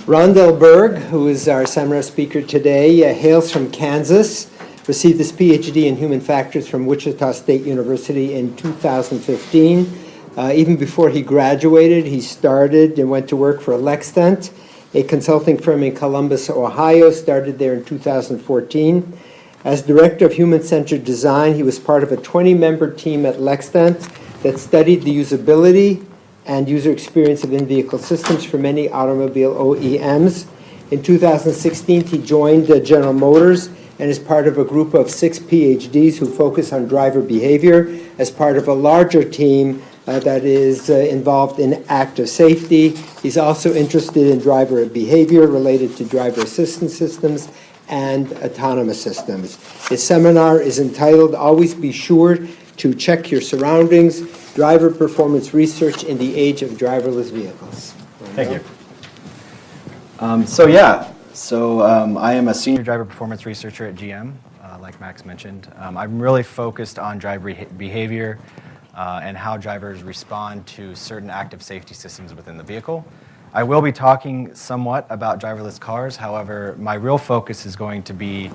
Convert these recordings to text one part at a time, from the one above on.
Rondell Berg, who is our seminar speaker today, hails from Kansas, received his PhD in human factors from Wichita State University in 2015. Even before he graduated, he started and went to work for Lextent, a consulting firm in Columbus, Ohio, started there in 2014. As Director of Human-Centered Design, he was part of a 20-member team at Lextent that studied the usability and user experience of in-vehicle systems for many automobile OEMs. In 2016, he joined General Motors and is part of a group of 6 PhDs who focus on driver behavior as part of a larger team that is involved in active safety. He's also interested in driver behavior related to driver assistance systems and autonomous systems. His seminar is entitled, Always Be Sure to Check Your Surroundings, Driver Performance Research in the Age of Driverless Vehicles. Thank you. I am a senior driver performance researcher at GM, like Max mentioned. I'm really focused on driver behavior and how drivers respond to certain active safety systems within the vehicle. I will be talking somewhat about driverless cars. However, my real focus is going to be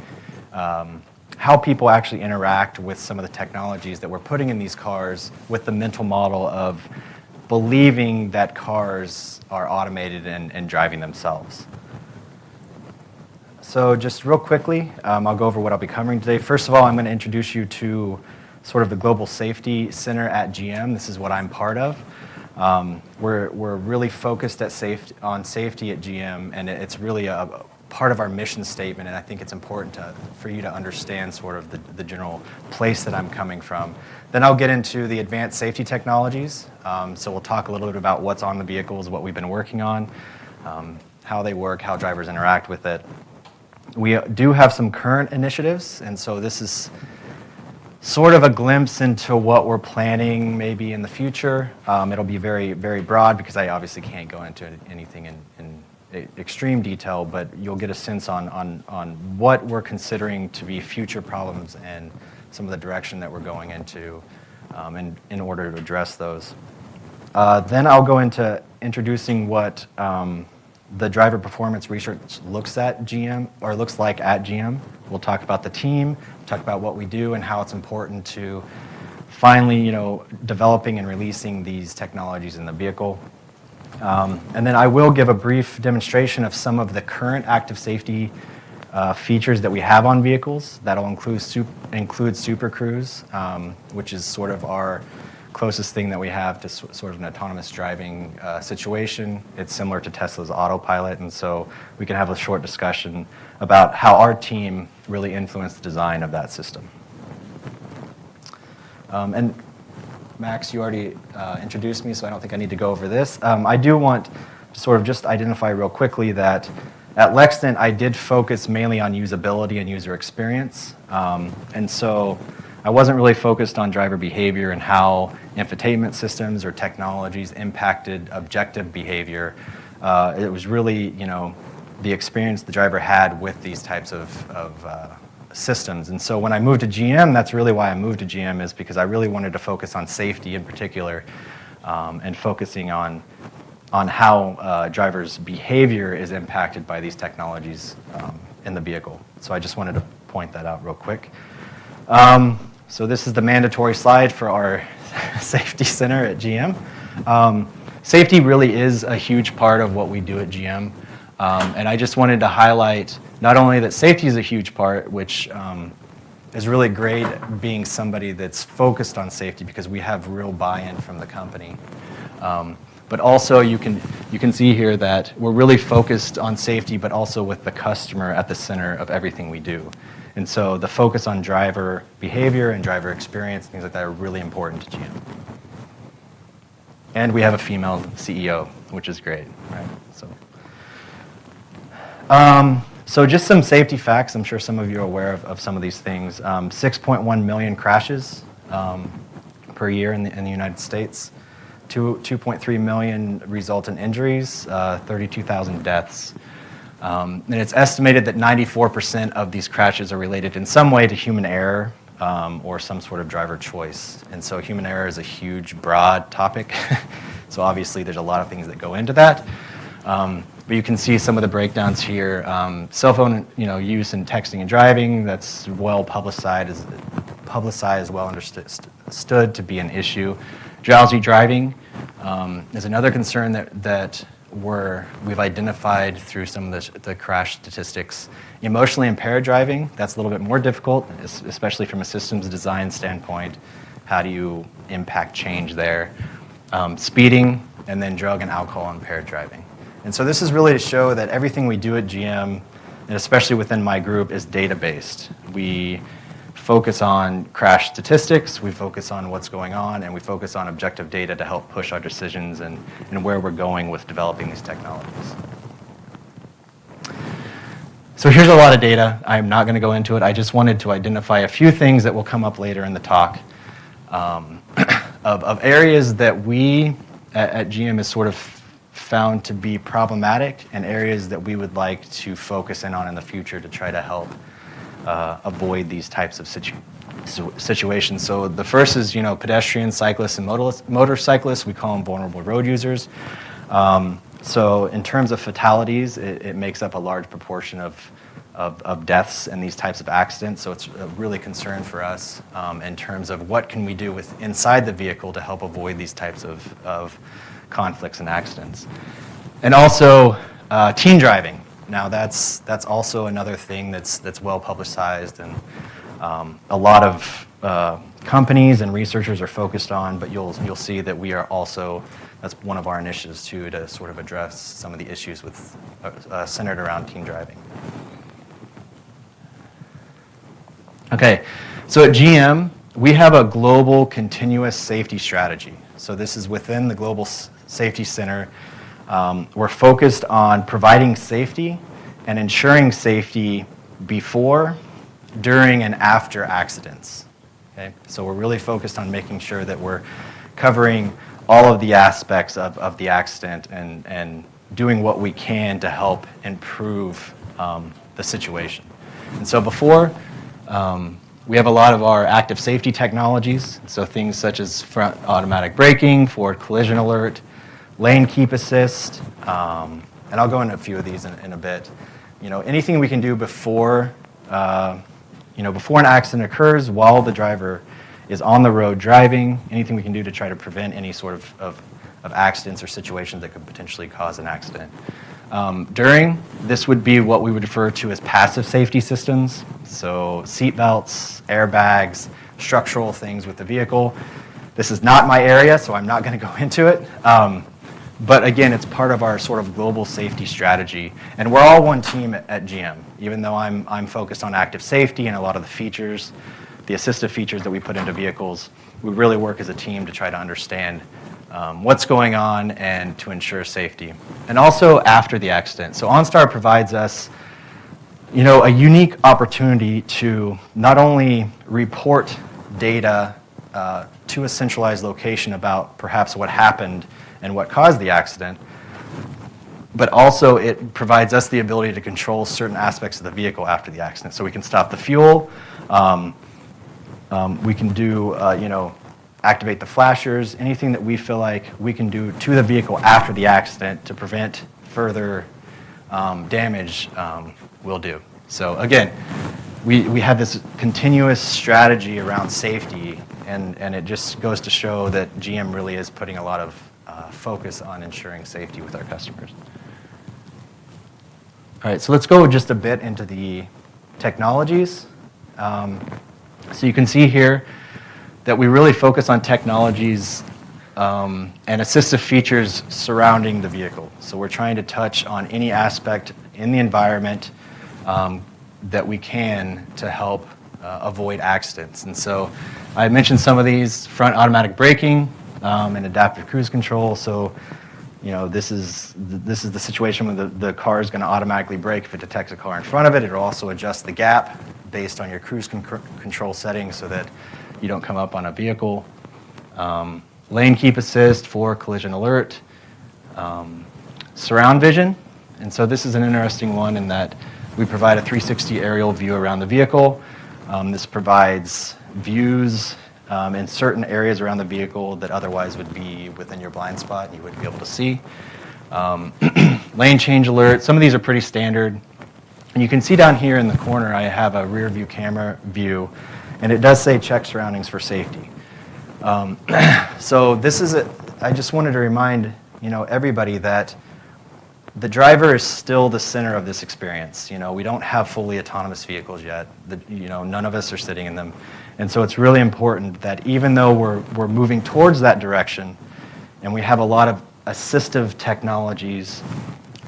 how people actually interact with some of the technologies that we're putting in these cars with the mental model of believing that cars are automated and driving themselves. So just real quickly, I'll go over what I'll be covering today. First of all, I'm going to introduce you to sort of the Global Safety Center at GM. This is what I'm part of. We're really focused on safety at GM, and it's really a part of our mission statement, and I think it's important for you to understand sort of the general place that I'm coming from. Then I'll get into the advanced safety technologies. So we'll talk a little bit about what's on the vehicles, what we've been working on, how they work, how drivers interact with it. We do have some current initiatives, and so this is sort of a glimpse into what we're planning maybe in the future. It'll be very, very broad because I obviously can't go into anything in extreme detail, but you'll get a sense on what we're considering to be future problems and some of the direction that we're going into in order to address those. Then I'll go into introducing what the driver performance research looks like at GM. We'll talk about the team, talk about what we do and how it's important to finally, developing and releasing these technologies in the vehicle. And then I will give a brief demonstration of some of the current active safety features that we have on vehicles. That'll include Supercruise, which is sort of our closest thing that we have to sort of an autonomous driving situation. It's similar to Tesla's autopilot, and so we can have a short discussion about how our team really influenced the design of that system. And Max, you already introduced me, so I don't think I need to go over this. I do want to sort of just identify real quickly that at Lextent, I did focus mainly on usability and user experience. And so I wasn't really focused on driver behavior and how infotainment systems or technologies impacted objective behavior. It was really, the experience the driver had with these types of systems. And so when I moved to GM, that's really why I moved to GM, is because I really wanted to focus on safety in particular, and focusing on how drivers' behavior is impacted by these technologies in the vehicle. So I just wanted to point that out real quick. So this is the mandatory slide for our safety center at GM. Safety really is a huge part of what we do at GM. And I just wanted to highlight not only that safety is a huge part, which is really great being somebody that's focused on safety because we have real buy-in from the company. But also you can see here that we're really focused on safety, but also with the customer at the center of everything we do. And so the focus on driver behavior and driver experience, things like that, are really important to GM. And we have a female CEO, which is great, right? So just some safety facts. I'm sure some of you are aware of some of these things. 6.1 million crashes per year in the United States. 2.3 million result in injuries, 32,000 deaths. And it's estimated that 94% of these crashes are related in some way to human error or some sort of driver choice. And so human error is a huge, broad topic. So obviously there's a lot of things that go into that. But you can see some of the breakdowns here. Cell phone, use in texting and driving, that's well publicized, well understood to be an issue. Drowsy driving is another concern that we've identified through some of the crash statistics. Emotionally impaired driving, that's a little bit more difficult, especially from a systems design standpoint. How do you impact change there? Speeding, and then drug and alcohol impaired driving. And so this is really to show that everything we do at GM, and especially within my group, is data-based. We focus on crash statistics, we focus on what's going on, and we focus on objective data to help push our decisions and where we're going with developing these technologies. So here's a lot of data. I'm not going to go into it. I just wanted to identify a few things that will come up later in the talk of areas that we at GM is sort of found to be problematic and areas that we would like to focus in on in the future to try to help avoid these types of situations. So the first is, pedestrians, cyclists, and motorcyclists. We call them vulnerable road users. So in terms of fatalities, it makes up a large proportion of deaths in these types of accidents. So it's a really concern for us in terms of what can we do inside the vehicle to help avoid these types of conflicts and accidents. And also teen driving. Now that's also another thing that's well publicized and a lot of companies and researchers are focused on, but you'll see that we are also, that's one of our initiatives too, to sort of address some of the issues with centered around teen driving. Okay, so at GM, we have a global continuous safety strategy. So this is within the Global Safety Center. We're focused on providing safety and ensuring safety before, during, and after accidents. Okay? So we're really focused on making sure that we're covering all of the aspects of the accident and doing what we can to help improve the situation. And so before, we have a lot of our active safety technologies, so things such as front automatic braking, forward collision alert, lane keep assist, and I'll go into a few of these in a bit. Anything we can do before an accident occurs while the driver is on the road driving, anything we can do to try to prevent any sort of accidents or situations that could potentially cause an accident. During, this would be what we would refer to as passive safety systems, so seat belts, airbags, structural things with the vehicle. This is not my area, so I'm not going to go into it. But again, it's part of our sort of global safety strategy. And we're all one team at GM, even though I'm focused on active safety and a lot of the features, the assistive features that we put into vehicles. We really work as a team to try to understand what's going on and to ensure safety. And also after the accident. So OnStar provides us a unique opportunity to not only report data to a centralized location about perhaps what happened and what caused the accident, but also it provides us the ability to control certain aspects of the vehicle after the accident. So we can stop the fuel, we can do, activate the flashers, anything that we feel like we can do to the vehicle after the accident to prevent further damage, we'll do. So again, we have this continuous strategy around safety, and it just goes to show that GM really is putting a lot of focus on ensuring safety with our customers. All right, so let's go just a bit into the technologies. So you can see here that we really focus on technologies and assistive features surrounding the vehicle. So we're trying to touch on any aspect in the environment that we can to help avoid accidents. And so I mentioned some of these: front automatic braking and adaptive cruise control. So this is the situation where the car is going to automatically brake if it detects a car in front of it. It'll also adjust the gap based on your cruise control settings so that you don't come up on a vehicle. Lane keep assist, for collision alert, surround vision. And so this is an interesting one in that we provide a 360 aerial view around the vehicle. This provides views in certain areas around the vehicle that otherwise would be within your blind spot and you wouldn't be able to see. lane change alert. Some of these are pretty standard. And you can see down here in the corner, I have a rear view camera view, and it does say check surroundings for safety. So this is I just wanted to remind everybody that the driver is still the center of this experience. We don't have fully autonomous vehicles yet. None of us are sitting in them. And so it's really important that even though we're moving towards that direction, and we have a lot of assistive technologies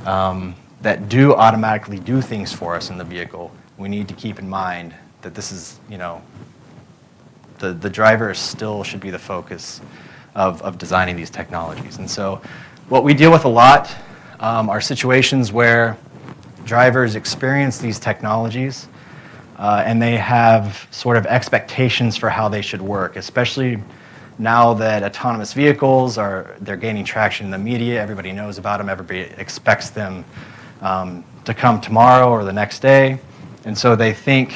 that do automatically do things for us in the vehicle, we need to keep in mind that this is, the driver still should be the focus of designing these technologies. And so what we deal with a lot are situations where drivers experience these technologies and they have sort of expectations for how they should work, especially now that autonomous vehicles they're gaining traction in the media. Everybody knows about them. Everybody expects them to come tomorrow or the next day. And so they think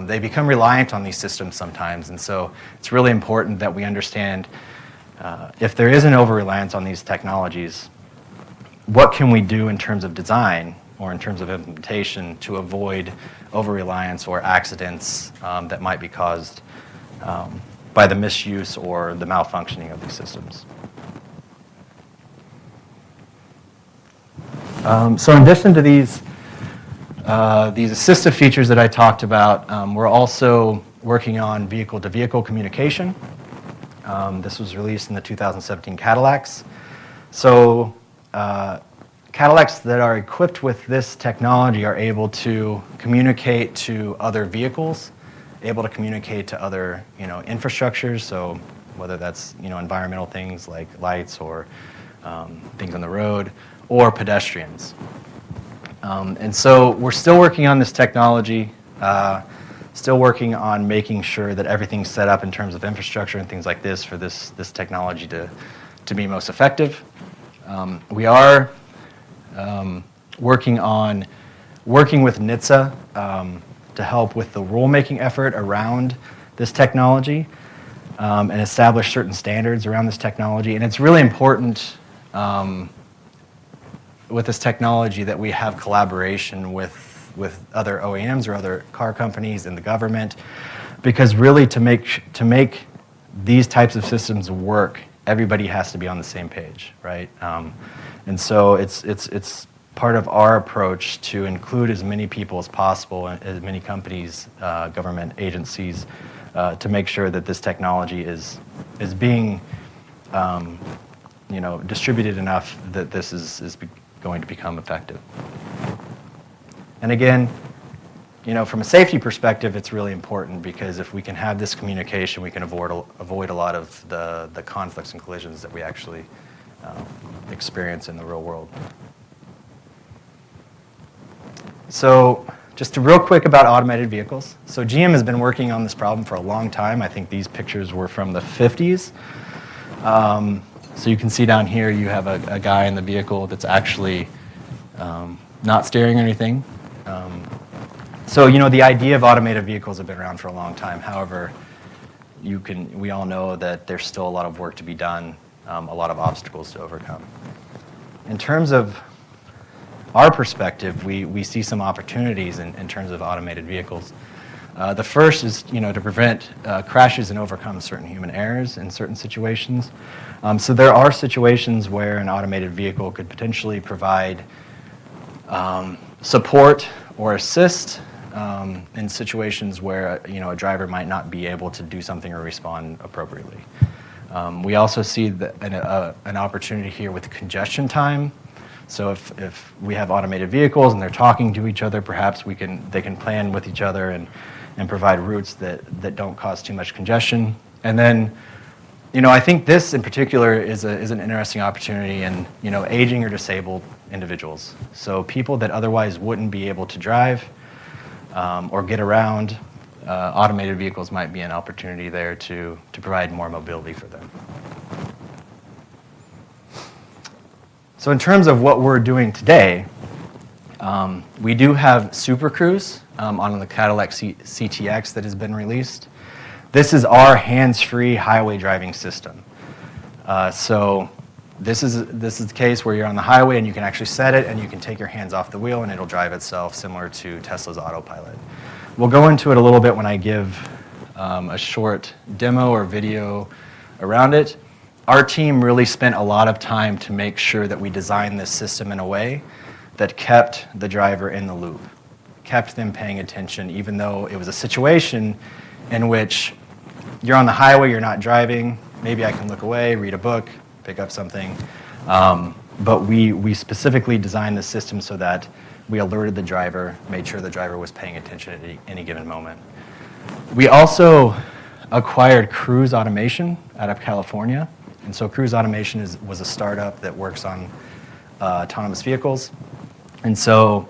they become reliant on these systems sometimes. And so it's really important that we understand if there is an over-reliance on these technologies, what can we do in terms of design or in terms of implementation to avoid over-reliance or accidents that might be caused by the misuse or the malfunctioning of these systems. So in addition to these assistive features that I talked about, we're also working on vehicle-to-vehicle communication. This was released in the 2017 Cadillacs. So Cadillacs that are equipped with this technology are able to communicate to other vehicles, able to communicate to other infrastructures. So whether that's environmental things like lights or things on the road, or pedestrians. And so we're still working on this technology, still working on making sure that everything's set up in terms of infrastructure and things like this for this technology to be most effective. We are working with NHTSA to help with the rulemaking effort around this technology and establish certain standards around this technology. And it's really important with this technology that we have collaboration with other OEMs or other car companies and the government, because really to make these types of systems work, everybody has to be on the same page, right? And so it's part of our approach to include as many people as possible, as many companies, government agencies, to make sure that this technology is being distributed enough that this is going to become effective. And again, from a safety perspective, it's really important because if we can have this communication, we can avoid a lot of the conflicts and collisions that we actually experience in the real world. So just real quick about automated vehicles. So GM has been working on this problem for a long time. I think these pictures were from the 50s. So you can see down here you have a guy in the vehicle that's actually not steering or anything. So the idea of automated vehicles have been around for a long time. However, we all know that there's still a lot of work to be done, a lot of obstacles to overcome. In terms of our perspective, we see some opportunities in terms of automated vehicles. The first is to prevent crashes and overcome certain human errors in certain situations. So there are situations where an automated vehicle could potentially provide support or assist in situations where a driver might not be able to do something or respond appropriately. We also see an opportunity here with congestion time. So if we have automated vehicles and they're talking to each other, perhaps they can plan with each other and provide routes that don't cause too much congestion. And then, I think this in particular is an interesting opportunity in, aging or disabled individuals. So people that otherwise wouldn't be able to drive or get around, automated vehicles might be an opportunity there to provide more mobility for them. So in terms of what we're doing today, we do have Supercruise on the Cadillac CTX that has been released. This is our hands-free highway driving system. So This is the case where you're on the highway and you can actually set it and you can take your hands off the wheel and it'll drive itself, similar to Tesla's autopilot. We'll go into it a little bit when I give a short demo or video around it. Our team really spent a lot of time to make sure that we designed this system in a way that kept the driver in the loop, kept them paying attention, even though it was a situation in which you're on the highway, you're not driving, maybe I can look away, read a book, pick up something. But we specifically designed the system so that we alerted the driver, made sure the driver was paying attention at any given moment. We also acquired Cruise Automation out of California. And so Cruise Automation was a startup that works on autonomous vehicles. And so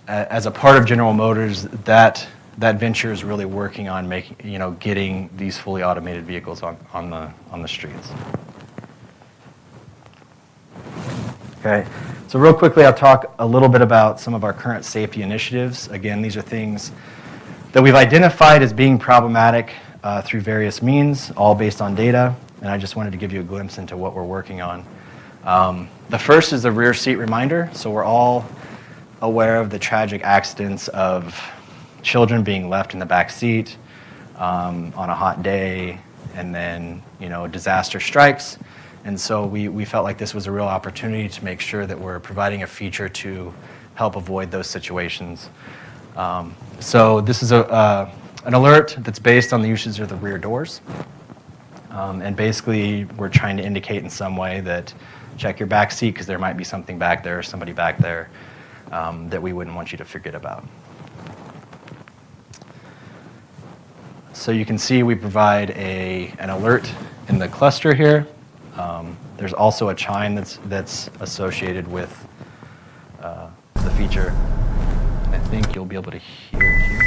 as a part of General Motors, that venture is really working on getting these fully automated vehicles on the streets. Okay, so real quickly, I'll talk a little bit about some of our current safety initiatives. Again, these are things that we've identified as being problematic through various means, all based on data, and I just wanted to give you a glimpse into what we're working on. The first is the rear seat reminder. So we're all aware of the tragic accidents of children being left in the back seat on a hot day, and then disaster strikes. And so we felt like this was a real opportunity to make sure that we're providing a feature to help avoid those situations. So this is an alert that's based on the usage of the rear doors. And basically, we're trying to indicate in some way that check your back seat because there might be something back there or somebody back there that we wouldn't want you to forget about. So you can see we provide an alert in the cluster here. There's also a chime that's associated with the feature. I think you'll be able to hear it here.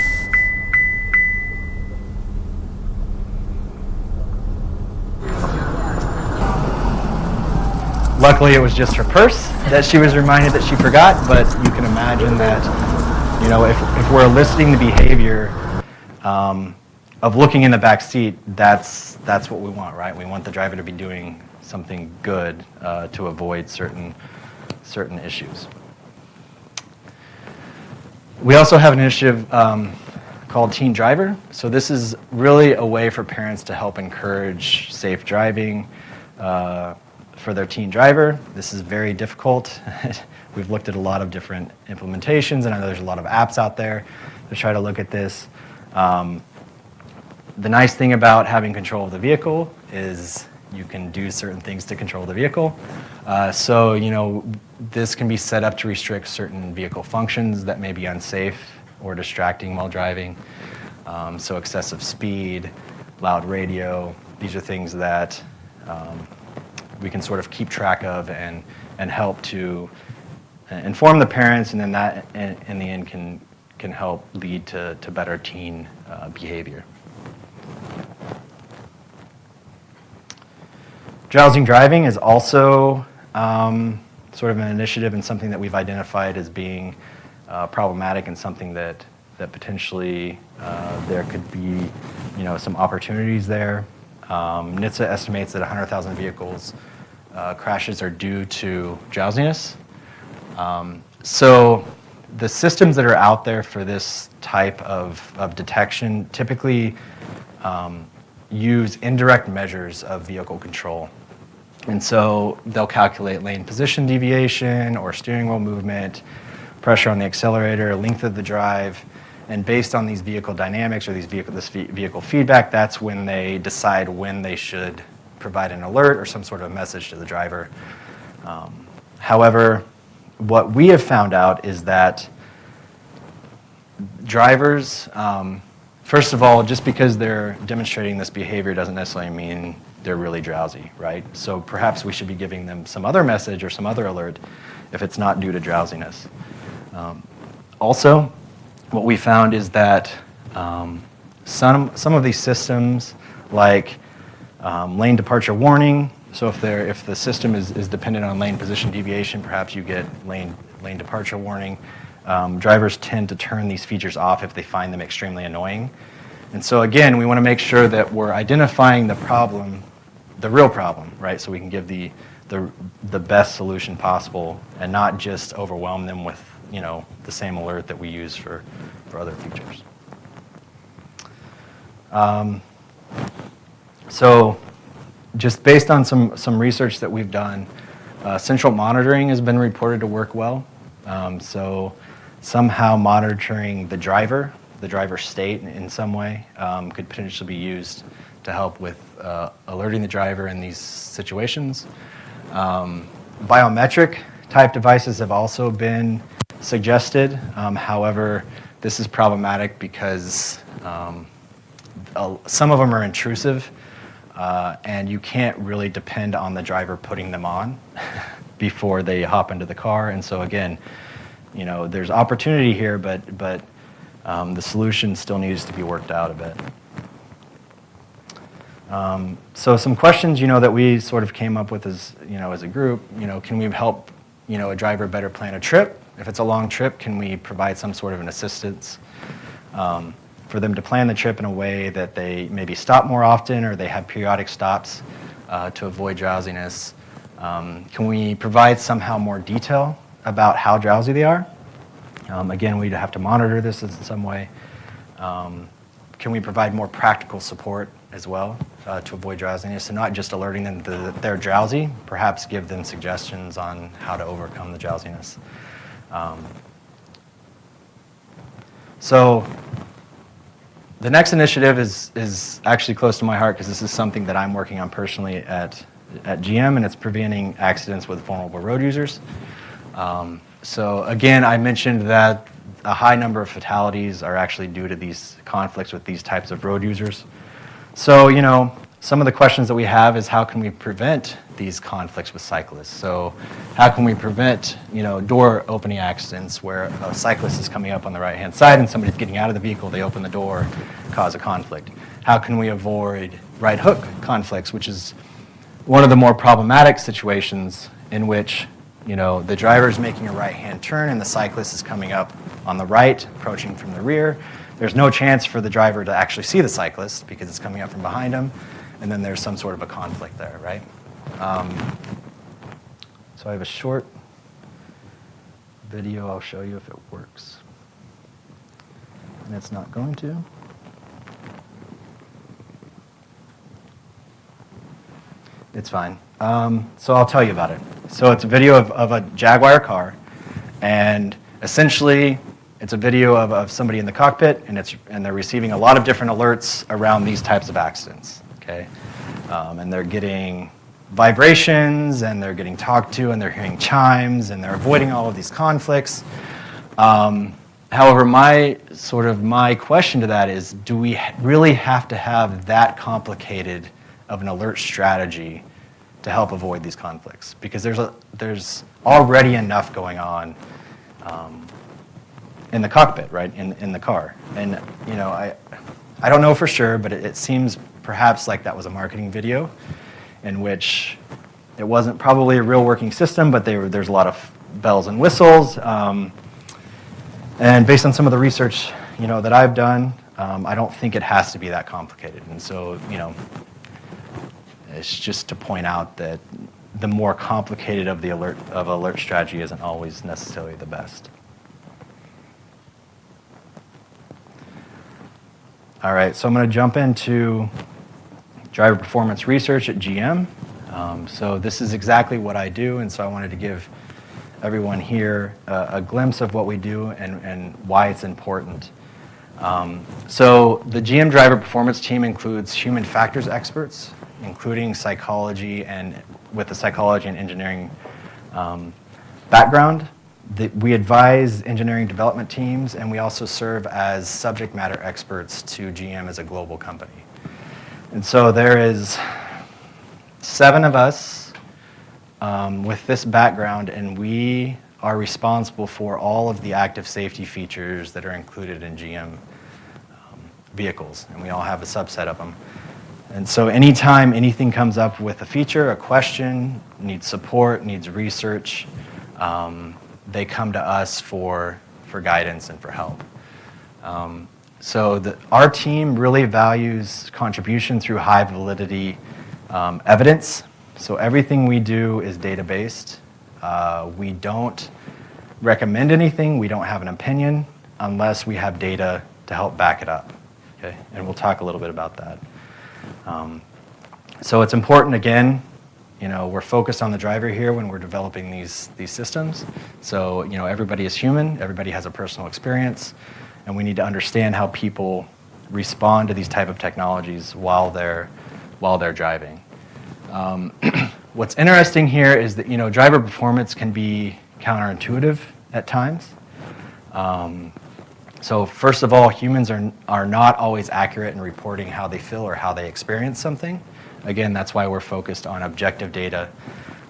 Luckily, it was just her purse that she was reminded that she forgot, but you can imagine that, if we're eliciting the behavior of looking in the back seat, that's what we want, right? We want the driver to be doing something good to avoid certain issues. We also have an initiative called Teen Driver. So this is really a way for parents to help encourage safe driving for their teen driver. This is very difficult. We've looked at a lot of different implementations, and I know there's a lot of apps out there to try to look at this. The nice thing about having control of the vehicle is you can do certain things to control the vehicle. So, this can be set up to restrict certain vehicle functions that may be unsafe or distracting while driving. So excessive speed, loud radio, these are things that we can sort of keep track of and help to inform the parents, and then that in the end can help lead to better teen behavior. Drowsy Driving is also sort of an initiative and something that we've identified as being problematic, and something that potentially there could be some opportunities there. NHTSA estimates that 100,000 vehicles crashes are due to drowsiness. So the systems that are out there for this type of detection typically use indirect measures of vehicle control. And so they'll calculate lane position deviation or steering wheel movement, pressure on the accelerator, length of the drive, and based on these vehicle dynamics or this vehicle feedback, that's when they decide when they should provide an alert or some sort of message to the driver. However, what we have found out is that drivers, first of all, just because they're demonstrating this behavior doesn't necessarily mean they're really drowsy, right? So perhaps we should be giving them some other message or some other alert if it's not due to drowsiness. Also, what we found is that some of these systems, like lane departure warning, so if the system is dependent on lane position deviation, perhaps you get lane departure warning. Drivers tend to turn these features off if they find them extremely annoying. And so again, we want to make sure that we're identifying the problem the real problem, right? So we can give the best solution possible and not just overwhelm them with, the same alert that we use for other features. So just based on some research that we've done, central monitoring has been reported to work well. So somehow monitoring the driver state in some way could potentially be used to help with alerting the driver in these situations. Biometric type devices have also been suggested. However, this is problematic because some of them are intrusive, and you can't really depend on the driver putting them on before they hop into the car. And so again, there's opportunity here, but the solution still needs to be worked out a bit. So some questions, that we sort of came up with as a group, can we help, a driver better plan a trip? If it's a long trip, can we provide some sort of an assistance for them to plan the trip in a way that they maybe stop more often or they have periodic stops to avoid drowsiness? Can we provide somehow more detail about how drowsy they are? Again, we'd have to monitor this in some way. Can we provide more practical support as well to avoid drowsiness, and not just alerting them that they're drowsy, perhaps give them suggestions on how to overcome the drowsiness. So the next initiative is actually close to my heart because this is something that I'm working on personally at GM, and it's preventing accidents with vulnerable road users. So again, I mentioned that a high number of fatalities are actually due to these conflicts with these types of road users. So, some of the questions that we have is how can we prevent these conflicts with cyclists? So how can we prevent, door opening accidents where a cyclist is coming up on the right-hand side and somebody's getting out of the vehicle, they open the door, cause a conflict? How can we avoid right hook conflicts, which is one of the more problematic situations in which the driver is making a right-hand turn and the cyclist is coming up on the right, approaching from the rear. There's no chance for the driver to actually see the cyclist because it's coming up from behind him, and then there's some sort of a conflict there, right? So I have a short video. I'll show you if it works. And it's not going to. It's fine. So I'll tell you about it. So it's a video of a Jaguar car, and essentially it's a video of somebody in the cockpit, and they're receiving a lot of different alerts around these types of accidents. Okay, and they're getting vibrations, and they're getting talked to, and they're hearing chimes, and they're avoiding all of these conflicts. However, my question to that is, do we really have to have that complicated of an alert strategy to help avoid these conflicts? Because there's already enough going on in the cockpit, right, in the car. And I don't know for sure, but it seems perhaps like that was a marketing video in which it wasn't probably a real working system, but there's a lot of bells and whistles. And based on some of the research that I've done, I don't think it has to be that complicated. And so it's just to point out that the more complicated of the alert strategy isn't always necessarily the best. All right, so I'm going to jump into driver performance research at GM. So this is exactly what I do, and so I wanted to give everyone here a glimpse of what we do and why it's important. So the GM driver performance team includes human factors experts, including psychology and with a psychology and engineering background. We advise engineering development teams, and we also serve as subject matter experts to GM as a global company. And so there is 7 of us with this background, and we are responsible for all of the active safety features that are included in GM vehicles, and we all have a subset of them. And so anytime anything comes up with a feature, a question, needs support, needs research, they come to us for guidance and for help. So our team really values contribution through high validity Evidence. So everything we do is data-based. We don't recommend anything. We don't have an opinion unless we have data to help back it up. Okay? And we'll talk a little bit about that. So it's important, again, we're focused on the driver here when we're developing these systems. So, everybody is human, everybody has a personal experience, and we need to understand how people respond to these type of technologies while they're driving. What's interesting here is that, driver performance can be counterintuitive at times. So first of all, humans are not always accurate in reporting how they feel or how they experience something. Again, that's why we're focused on objective data.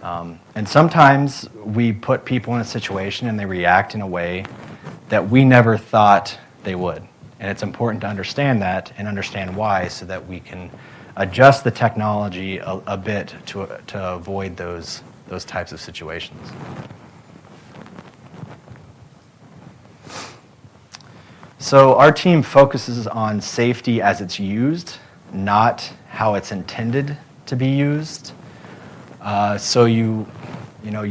And sometimes we put people in a situation and they react in a way that we never thought they would. And it's important to understand that and understand why so that we can adjust the technology a bit to avoid those types of situations. So our team focuses on safety as it's used, not how it's intended to be used. So you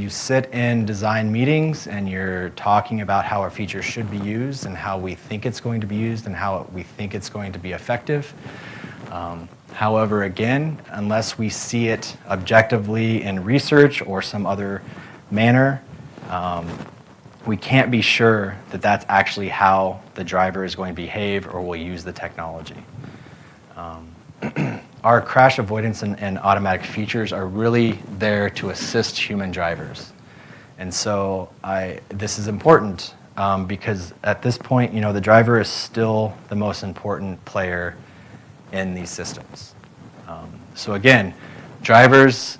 sit in design meetings and you're talking about how a feature should be used and how we think it's going to be used and how we think it's going to be effective. However, again, unless we see it objectively in research or some other manner, we can't be sure that that's actually how the driver is going to behave or will use the technology. Our crash avoidance and automatic features are really there to assist human drivers. And so this is important because at this point, the driver is still the most important player in these systems. So again, drivers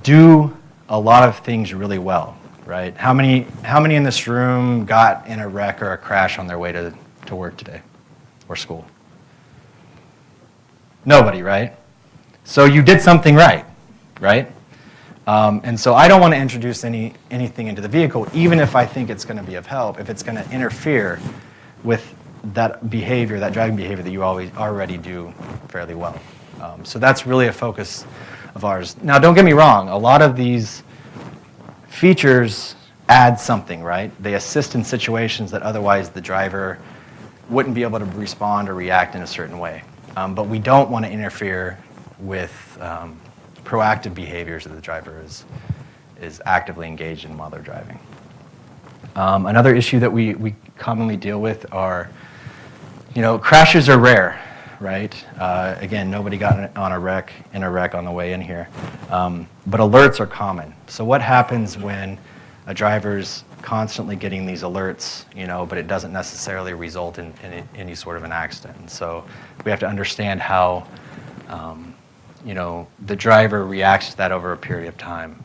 do a lot of things really well, right? How many in this room got in a wreck or a crash on their way to work today or school? Nobody, right? So you did something right? And so I don't want to introduce anything into the vehicle, even if I think it's going to be of help, if it's going to interfere with that behavior, that driving behavior that you already do fairly well. So that's really a focus of ours. Now, don't get me wrong. A lot of these features add something, right? They assist in situations that otherwise the driver wouldn't be able to respond or react in a certain way. But we don't want to interfere with proactive behaviors that the driver is actively engaged in while they're driving. Another issue that we commonly deal with are, crashes are rare, right? Again, nobody got in a wreck on the way in here. But alerts are common. So what happens when a driver's constantly getting these alerts, but it doesn't necessarily result in any sort of an accident? And so we have to understand how, the driver reacts to that over a period of time.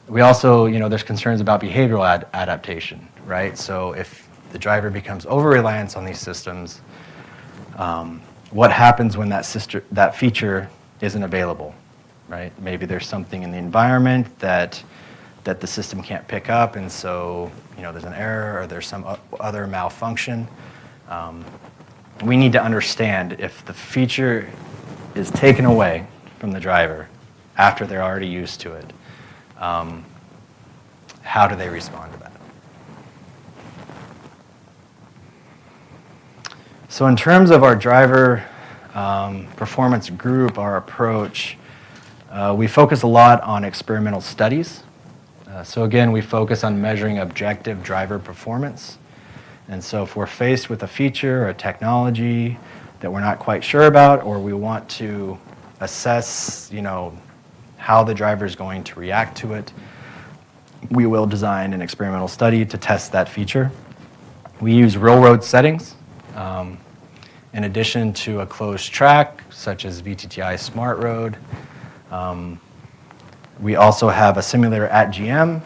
We also, there's concerns about behavioral adaptation, right? So if the driver becomes over-reliant on these systems, what happens when that feature isn't available, right? Maybe there's something in the environment that the system can't pick up, and so there's an error or there's some other malfunction. We need to understand if the feature is taken away from the driver after they're already used to it, how do they respond to that? So in terms of our driver performance group, our approach, we focus a lot on experimental studies. So again, we focus on measuring objective driver performance. And so if we're faced with a feature or a technology that we're not quite sure about, or we want to assess, how the driver is going to react to it, we will design an experimental study to test that feature. We use real-road settings in addition to a closed track, such as VTTI Smart Road. We also have a simulator at GM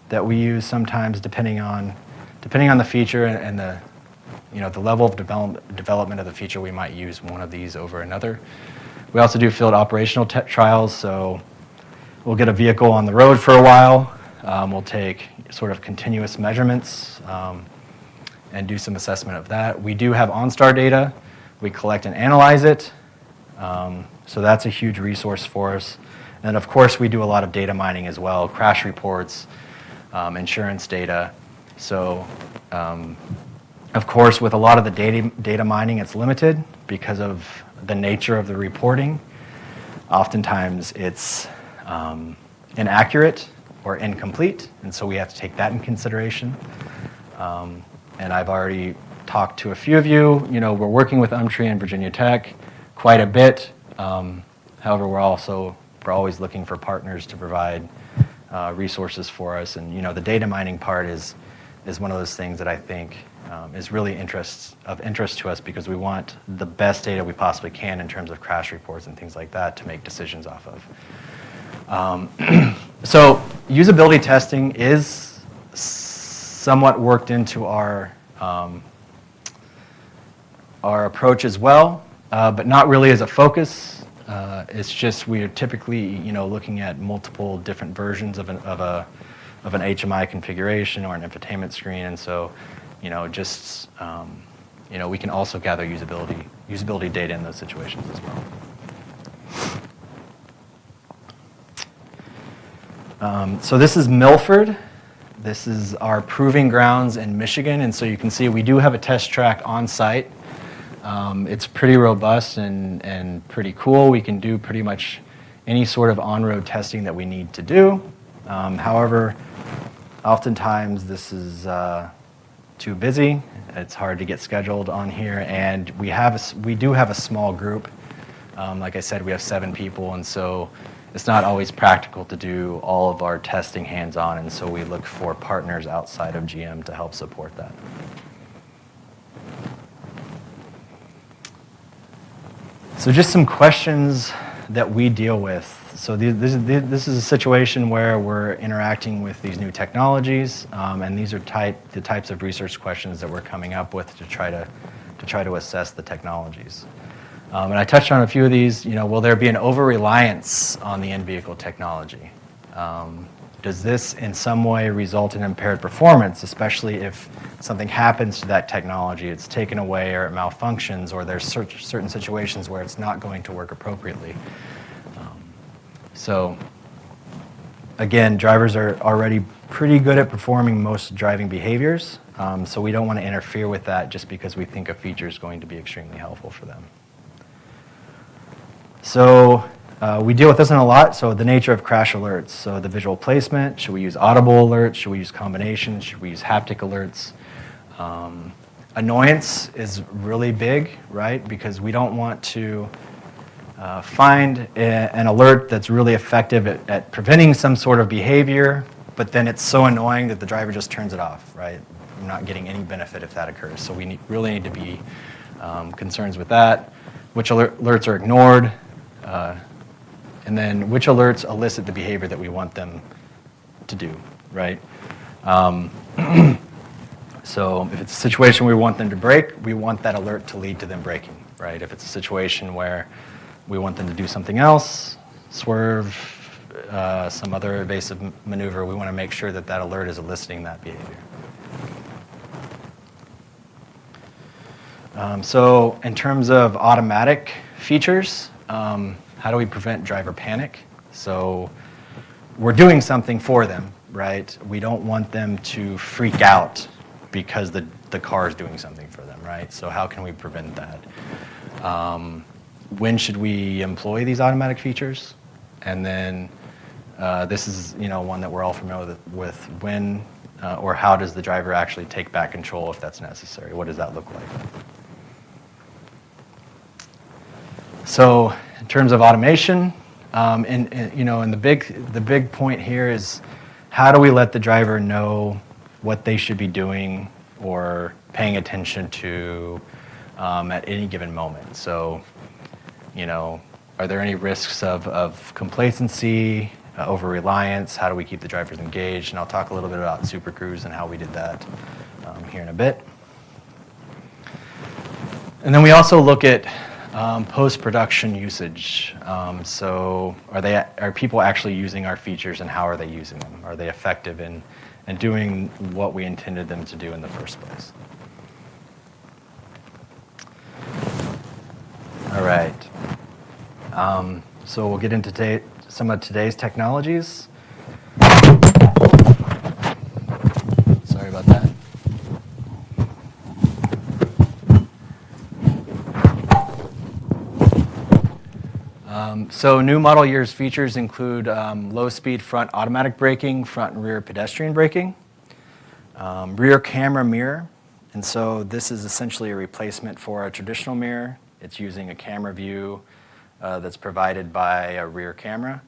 that we use sometimes, depending on the feature and the level of development of the feature. We might use one of these over another. We also do field operational trials, so we'll get a vehicle on the road for a while. We'll take sort of continuous measurements and do some assessment of that. We do have OnStar data. We collect and analyze it. So that's a huge resource for us. And of course, we do a lot of data mining as well, crash reports, insurance data. So of course, with a lot of the data mining, it's limited because of the nature of the reporting. Oftentimes, it's inaccurate or incomplete, and so we have to take that in consideration. And I've already talked to a few of you. We're working with UMTRI and Virginia Tech quite a bit. However, we're always looking for partners to provide resources for us. And the data mining part is one of those things that I think is really of interest to us, because we want the best data we possibly can in terms of crash reports and things like that to make decisions off of. So usability testing is somewhat worked into our approach as well, but not really as a focus. It's just we are typically looking at multiple different versions of an HMI configuration or an infotainment screen, and so we can also gather usability data in those situations as well. So this is Milford. This is our proving grounds in Michigan, and so you can see we do have a test track on site. It's pretty robust and pretty cool. We can do pretty much any sort of on-road testing that we need to do. However, oftentimes this is too busy. It's hard to get scheduled on here, and we do have a small group. Like I said, we have 7 people, and so it's not always practical to do all of our testing hands-on, and so we look for partners outside of GM to help support that. So just some questions that we deal with. So this is a situation where we're interacting with these new technologies, and these are the types of research questions that we're coming up with to try to assess the technologies. And I touched on a few of these. Will there be an over-reliance on the in-vehicle technology? Does this in some way result in impaired performance, especially if something happens to that technology, it's taken away or it malfunctions, or there's certain situations where it's not going to work appropriately? So again, drivers are already pretty good at performing most driving behaviors, so we don't want to interfere with that just because we think a feature is going to be extremely helpful for them. So we deal with this in a lot. So the nature of crash alerts. So the visual placement, should we use audible alerts? Should we use combinations? Should we use haptic alerts? Annoyance is really big, right? Because we don't want to find an alert that's really effective at preventing some sort of behavior, but then it's so annoying that the driver just turns it off, right? We're not getting any benefit if that occurs. So we really need to be concerned with that. Which alerts are ignored? And then which alerts elicit the behavior that we want them to do, right? So if it's a situation where we want them to brake, we want that alert to lead to them braking, right? If it's a situation where we want them to do something else, swerve, some other evasive maneuver, we want to make sure that that alert is eliciting that behavior. So in terms of automatic features, how do we prevent driver panic? So we're doing something for them, right? We don't want them to freak out because the car is doing something for them, right? So how can we prevent that? When should we employ these automatic features? And then this is one that we're all familiar with. When or how does the driver actually take back control if that's necessary? What does that look like? So in terms of automation, and the big point here is how do we let the driver know what they should be doing or paying attention to at any given moment? So, are there any risks of complacency, over-reliance? How do we keep the drivers engaged? And I'll talk a little bit about Supercruise and how we did that here in a bit. And then we also look at post-production usage. So are people actually using our features, and how are they using them? Are they effective in doing what we intended them to do in the first place? All right. So we'll get into some of today's technologies. Sorry about that. So new model year's features include low-speed front automatic braking, front and rear pedestrian braking, rear camera mirror. And so this is essentially a replacement for a traditional mirror. It's using a camera view that's provided by a rear camera.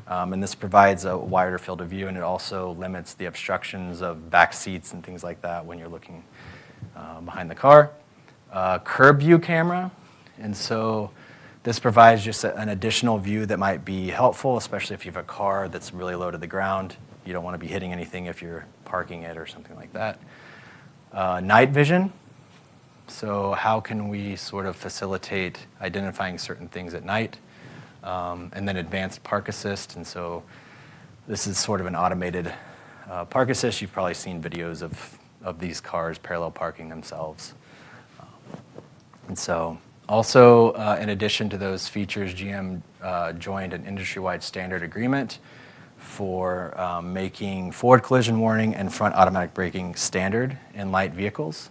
And this provides a wider field of view, and it also limits the obstructions of back seats and things like that when you're looking behind the car. Curb view camera, and so this provides just an additional view that might be helpful, especially if you have a car that's really low to the ground. You don't want to be hitting anything if you're parking it or something like that. Night vision. So how can we sort of facilitate identifying certain things at night? And then advanced park assist. And so this is sort of an automated park assist. You've probably seen videos of these cars parallel parking themselves. And so also, in addition to those features, GM joined an industry-wide standard agreement for making forward collision warning and front automatic braking standard in light vehicles.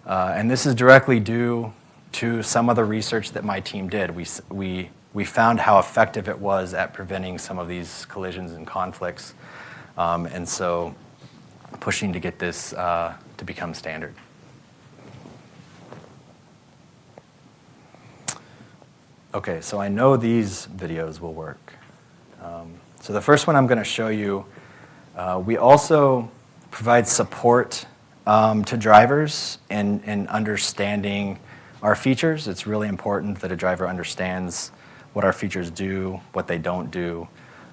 And this is directly due to some of the research that my team did. We found how effective it was at preventing some of these collisions and conflicts, and so pushing to get this to become standard. Okay, so I know these videos will work. So the first one I'm going to show you, we also provide support to drivers in understanding our features. It's really important that a driver understands what our features do, what they don't do.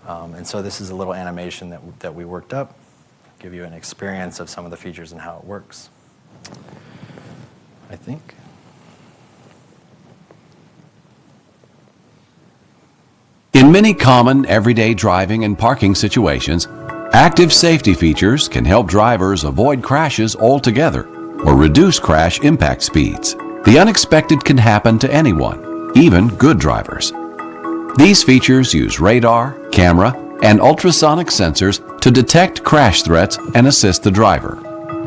And so this is a little animation that we worked up, give you an experience of some of the features and how it works, I think. In many common everyday driving and parking situations, active safety features can help drivers avoid crashes altogether or reduce crash impact speeds. The unexpected can happen to anyone, even good drivers. These features use radar, camera, and ultrasonic sensors to detect crash threats and assist the driver.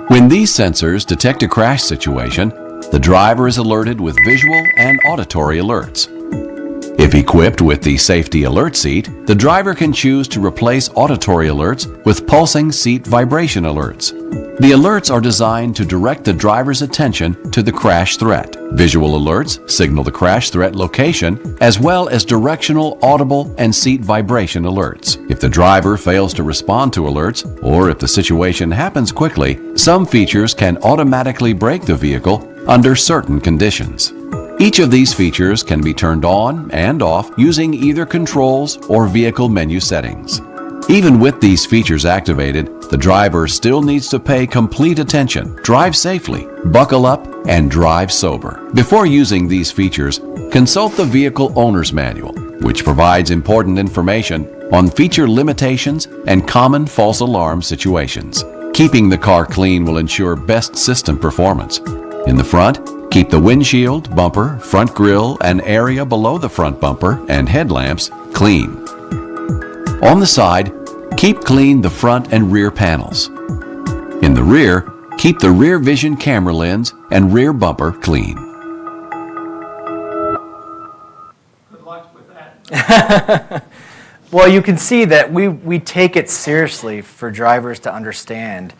When these sensors detect a crash situation, the driver is alerted with visual and auditory alerts. If equipped with the safety alert seat, the driver can choose to replace auditory alerts with pulsing seat vibration alerts. The alerts are designed to direct the driver's attention to the crash threat. Visual alerts signal the crash threat location, as well as directional, audible, and seat vibration alerts. If the driver fails to respond to alerts, or if the situation happens quickly, some features can automatically brake the vehicle under certain conditions. Each of these features can be turned on and off using either controls or vehicle menu settings. Even with these features activated, the driver still needs to pay complete attention, drive safely, buckle up, and drive sober. Before using these features, consult the vehicle owner's manual, which provides important information on feature limitations and common false alarm situations. Keeping the car clean will ensure best system performance. In the front, keep the windshield, bumper, front grille, and area below the front bumper and headlamps clean. On the side, keep clean the front and rear panels. In the rear, keep the rear vision camera lens and rear bumper clean. Good luck with that. Well, you can see that we take it seriously for drivers to understand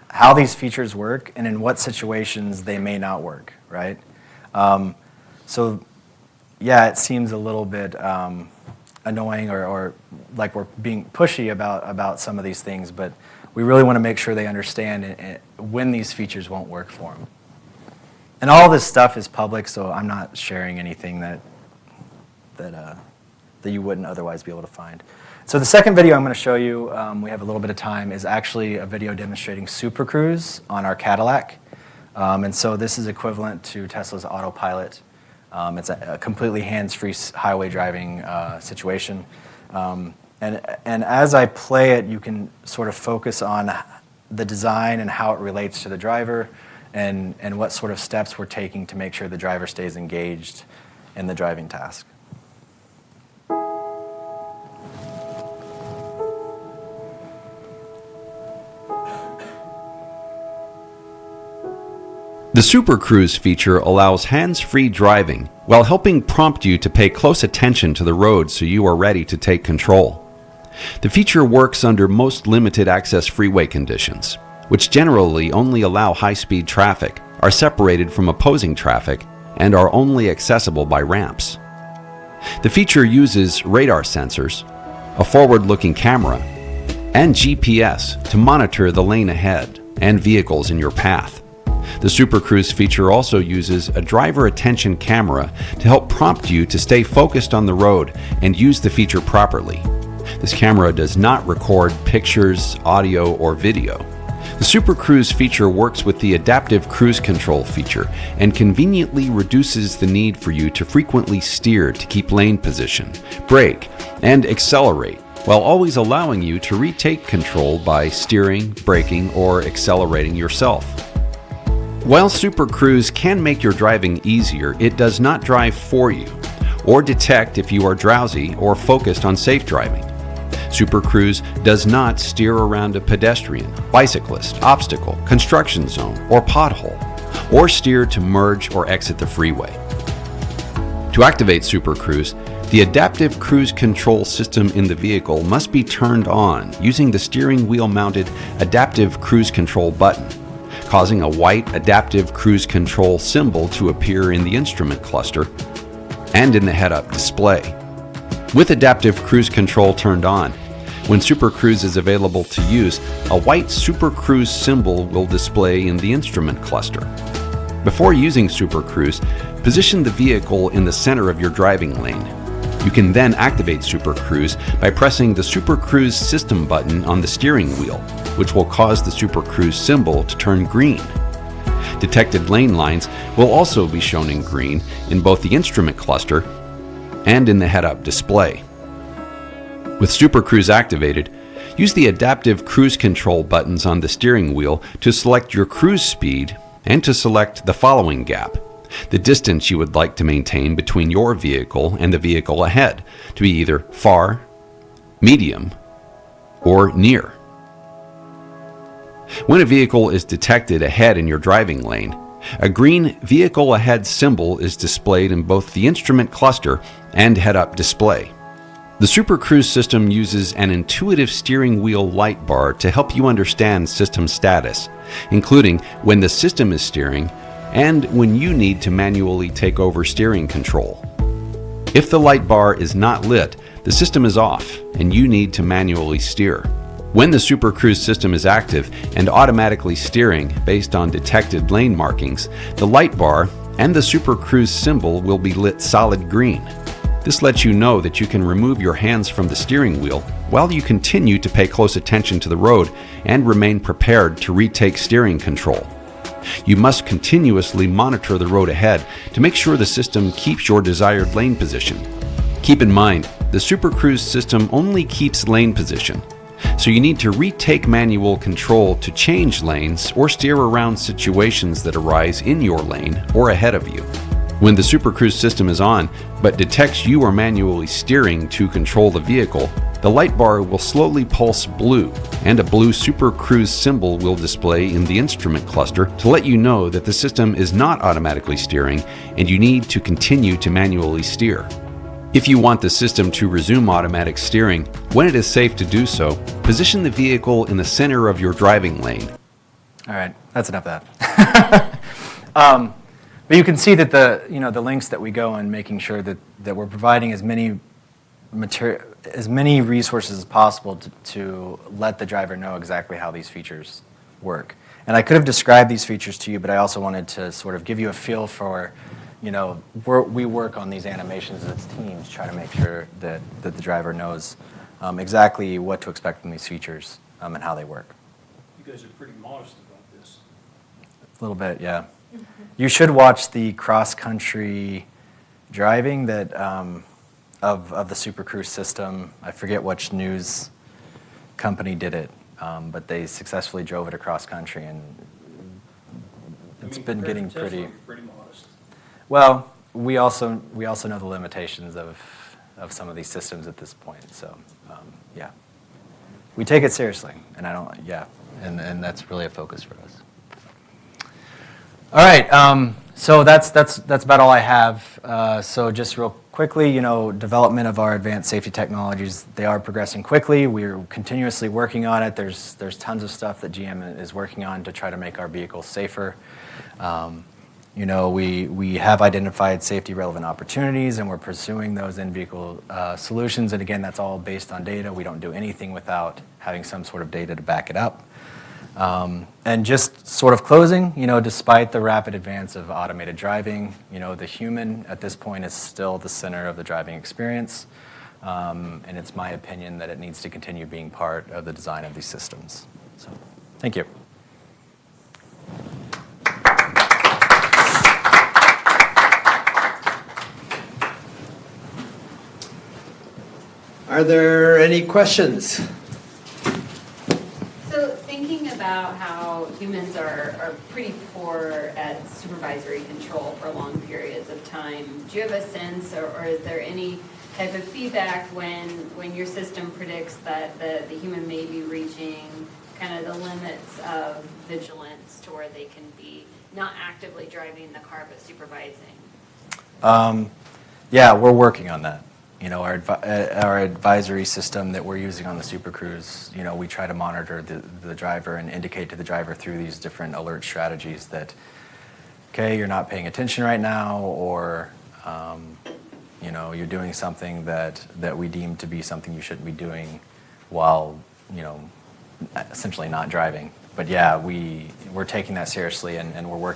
how these features work and in what situations they may not work, right? So, yeah, it seems a little bit annoying or like we're being pushy about some of these things, but we really want to make sure they understand when these features won't work for them. And all this stuff is public, so I'm not sharing anything that you wouldn't otherwise be able to find. So the second video I'm going to show you, we have a little bit of time, is actually a video demonstrating Supercruise on our Cadillac. And so this is equivalent to Tesla's autopilot. It's a completely hands-free highway driving situation. And as I play it, you can sort of focus on the design and how it relates to the driver and what sort of steps we're taking to make sure the driver stays engaged in the driving task. The Supercruise feature allows hands-free driving while helping prompt you to pay close attention to the road so you are ready to take control. The feature works under most limited access freeway conditions, which generally only allow high-speed traffic, are separated from opposing traffic, and are only accessible by ramps. The feature uses radar sensors, a forward-looking camera, and GPS to monitor the lane ahead and vehicles in your path. The Supercruise feature also uses a driver attention camera to help prompt you to stay focused on the road and use the feature properly. This camera does not record pictures, audio, or video. The Supercruise feature works with the Adaptive Cruise Control feature and conveniently reduces the need for you to frequently steer to keep lane position, brake, and accelerate, while always allowing you to retake control by steering, braking, or accelerating yourself. While Supercruise can make your driving easier, it does not drive for you or detect if you are drowsy or focused on safe driving. Supercruise does not steer around a pedestrian, bicyclist, obstacle, construction zone, or pothole, or steer to merge or exit the freeway. To activate Supercruise, the adaptive cruise control system in the vehicle must be turned on using the steering wheel mounted adaptive cruise control button, causing a white adaptive cruise control symbol to appear in the instrument cluster and in the head-up display. With adaptive cruise control turned on, when Supercruise is available to use, a white Supercruise symbol will display in the instrument cluster. Before using Supercruise, position the vehicle in the center of your driving lane. You can then activate Supercruise by pressing the Supercruise system button on the steering wheel, which will cause the Supercruise symbol to turn green. Detected lane lines will also be shown in green in both the instrument cluster and in the head-up display. With Supercruise activated, use the adaptive cruise control buttons on the steering wheel to select your cruise speed and to select the following gap, the distance you would like to maintain between your vehicle and the vehicle ahead, to be either far, medium, or near. When a vehicle is detected ahead in your driving lane, a green Vehicle Ahead symbol is displayed in both the instrument cluster and head-up display. The Supercruise system uses an intuitive steering wheel light bar to help you understand system status, including when the system is steering and when you need to manually take over steering control. If the light bar is not lit, the system is off and you need to manually steer. When the Supercruise system is active and automatically steering based on detected lane markings, the light bar and the Supercruise symbol will be lit solid green. This lets you know that you can remove your hands from the steering wheel while you continue to pay close attention to the road and remain prepared to retake steering control. You must continuously monitor the road ahead to make sure the system keeps your desired lane position. Keep in mind, the Supercruise system only keeps lane position, so you need to retake manual control to change lanes or steer around situations that arise in your lane or ahead of you. When the Supercruise system is on, but detects you are manually steering to control the vehicle, the light bar will slowly pulse blue, and a blue Supercruise symbol will display in the instrument cluster to let you know that the system is not automatically steering and you need to continue to manually steer. If you want the system to resume automatic steering, when it is safe to do so, position the vehicle in the center of your driving lane. All right, that's enough of that. But you can see that the links that we go in, making sure that we're providing as many resources as possible to let the driver know exactly how these features work. And I could have described these features to you, but I also wanted to sort of give you a feel for, we work on these animations as teams, try to make sure that the driver knows exactly what to expect from these features and how they work. You guys are pretty modest about this. A little bit, yeah. You should watch the cross-country driving that of the Supercruise system. I forget which news company did it, but they successfully drove it across country, and it's been getting pretty modest. well. We also know the limitations of some of these systems at this point. So yeah, we take it seriously, and and that's really a focus for us. All right, so that's about all I have. So just real quickly, development of our advanced safety technologies, they are progressing quickly. We're continuously working on it. There's tons of stuff that GM is working on to try to make our vehicles safer. We have identified safety relevant opportunities, and we're pursuing those in-vehicle solutions. And again, that's all based on data. We don't do anything without having some sort of data to back it up. And just sort of closing, despite the rapid advance of automated driving, the human at this point is still the center of the driving experience. And it's my opinion that it needs to continue being part of the design of these systems. So, thank you. Are there any questions? So thinking about how humans are pretty poor at supervisory control for long periods of time, do you have a sense or is there any type of feedback when your system predicts that the human may be reaching kind of the limits of vigilance to where they can be not actively driving the car but supervising? Yeah, we're working on that. Our advisory system that we're using on the Supercruise, we try to monitor the driver and indicate to the driver through these different alert strategies that, okay, you're not paying attention right now, or, you're doing something that we deem to be something you shouldn't be doing while, essentially not driving. But yeah, we're taking that seriously, and we're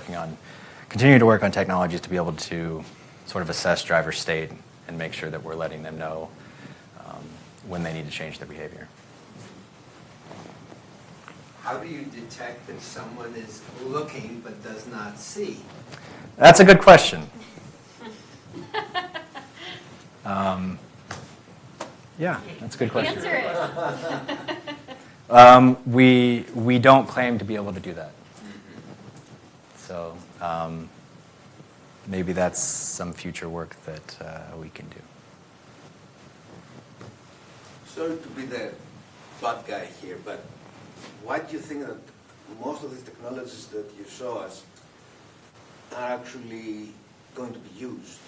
continuing to work on technologies to be able to sort of assess driver state and make sure that we're letting them know when they need to change their behavior. How do you detect if someone is looking but does not see? That's a good question. Yeah, that's a good question. Answer it. We don't claim to be able to do that. So maybe that's some future work that we can do. Sorry to be the bad guy here, but why do you think that most of these technologies that you show us are actually going to be used?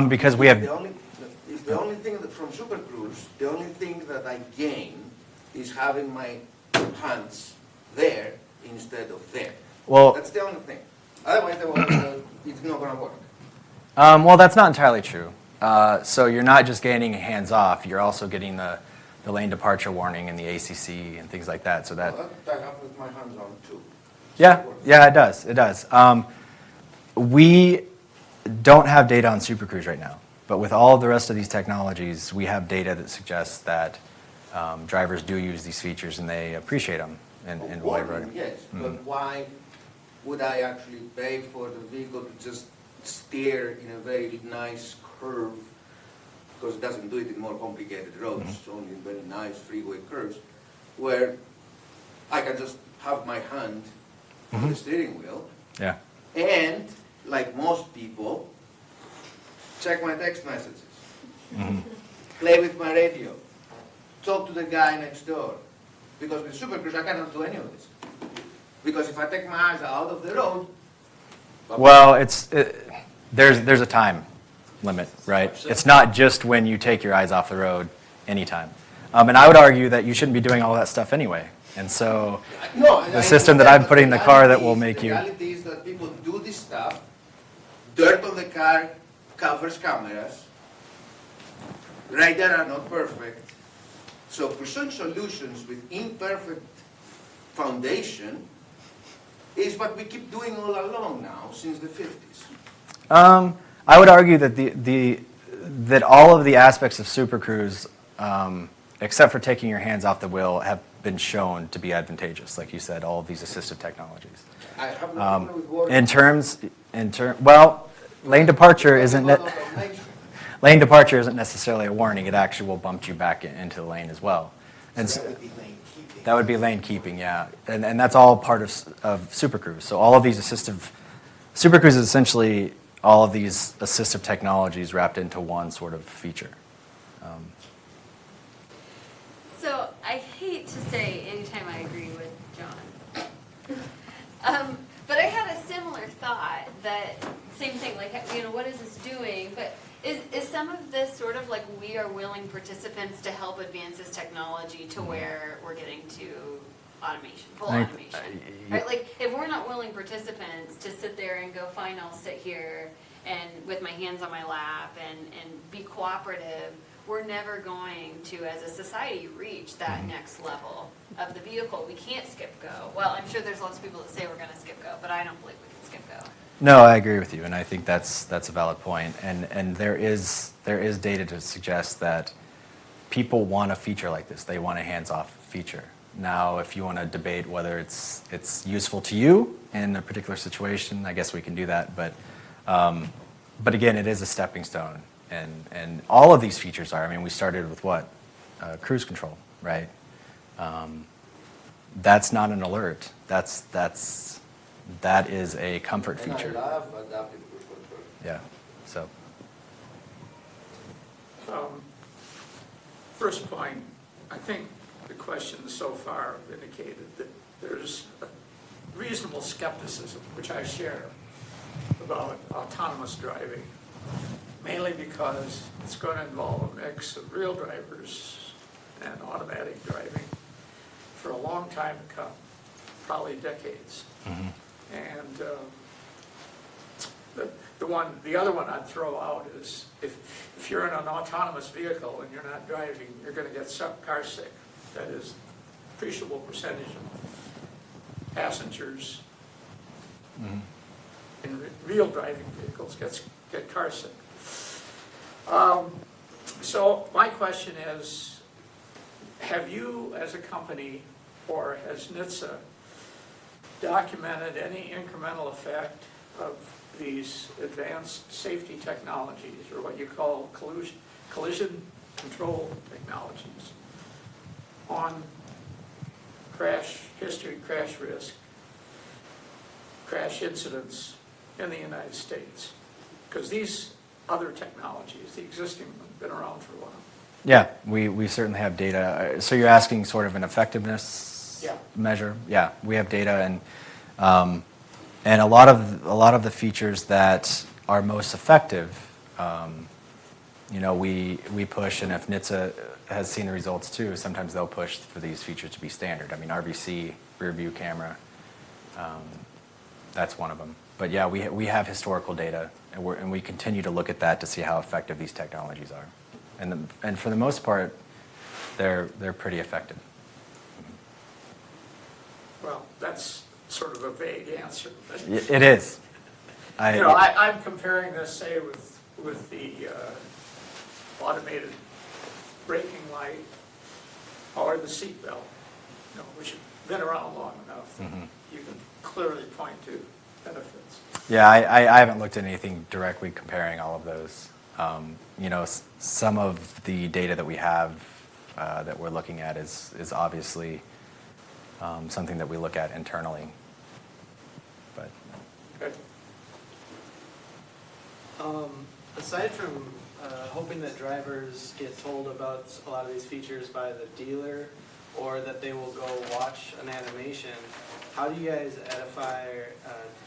Because we have... The only thing that from Supercruise, the only thing that I gain is having my hands there instead of there. Well, that's the only thing. Otherwise, it's not going to work. Well, that's not entirely true. So you're not just gaining hands off, you're also getting the lane departure warning and the ACC and things like that. So that I have with my hands on too. Yeah, it does. We don't have data on Supercruise right now, but with all of the rest of these technologies, we have data that suggests that drivers do use these features and they appreciate them in wide road. Yes, but why would I actually pay for the vehicle to just steer in a very nice curve, because it doesn't do it in more complicated roads, it's only in very nice freeway curves, where I can just have my hand on the steering wheel, Yeah. and, like most people, check my text messages, play with my radio, talk to the guy next door. Because with Supercruise, I cannot do any of this. Because if I take my eyes out of the road... Well, there's a time limit, right? It's not just when you take your eyes off the road, anytime. And I would argue that you shouldn't be doing all that stuff anyway. And so the system that I'm putting in the car that will make you... The reality is that people do this stuff, dirt on the car covers cameras, radar are not perfect, so pursuing solutions with imperfect foundation is what we keep doing all along now, since the 50s. I would argue that that all of the aspects of Supercruise, except for taking your hands off the wheel, have been shown to be advantageous. Like you said, all of these assistive technologies. I have no problem with warning. Well, lane departure isn't necessarily a warning. It actually will bump you back into the lane as well. And So that would be lane keeping. that would be lane keeping, yeah. And that's all part of Supercruise. So all of these Supercruise is essentially all of these assistive technologies wrapped into one sort of feature. So I hate to say anytime I agree with John, but I had a same thing, like, you know, what is this doing? But is some of this sort of like we are willing participants to help advance this technology to where we're getting to automation, full automation? Right, like, if we're not willing participants to sit there and go, fine, I'll sit here and with my hands on my lap and be cooperative, we're never going to, as a society, reach that next level of the vehicle. We can't skip go. Well, I'm sure there's lots of people that say we're gonna skip go, but I don't believe we can skip go. No, I agree with you, and I think that's a valid point. And there is data to suggest that people want a feature like this. They want a hands-off feature. Now, if you want to debate whether it's useful to you in a particular situation, I guess we can do that. But again, it is a stepping stone, and all of these features are. I mean, we started with what? Cruise control, right? That's not an alert. That is a comfort feature. And I love adaptive cruise control. Yeah. So. First point, I think the questions so far have indicated that there's a reasonable skepticism, which I share, about autonomous driving, mainly because it's going to involve a mix of real drivers and automatic driving for a long time to come, probably decades. Mm-hmm. And the other one I'd throw out is if you're in an autonomous vehicle and you're not driving, you're going to get car sick. That is, appreciable percentage of passengers in real driving vehicles get car sick. So my question is, have you as a company or has NHTSA documented any incremental effect of these advanced safety technologies, or what you call collision control technologies, on crash history, crash risk, crash incidents in the United States? Because these other technologies, the existing ones, have been around for a while. Yeah, we certainly have data. So you're asking sort of an effectiveness measure? Yeah, we have data, and a lot of the features that are most effective, you know, we push, and if NHTSA has seen the results too, sometimes they'll push for these features to be standard. I mean, RVC, rear view camera, that's one of them. But yeah, we have historical data, and we continue to look at that to see how effective these technologies are. And for the most part, they're pretty effective. Well, that's sort of a vague answer. But It is. I'm comparing this, say, with the automated braking light or the seat belt, which have been around long enough. You can clearly point to benefits. Yeah, I haven't looked at anything directly comparing all of those. You know, some of the data that we have that we're looking at is obviously something that we look at internally. But Good. Aside from hoping that drivers get told about a lot of these features by the dealer, or that they will go watch an animation, how do you guys edify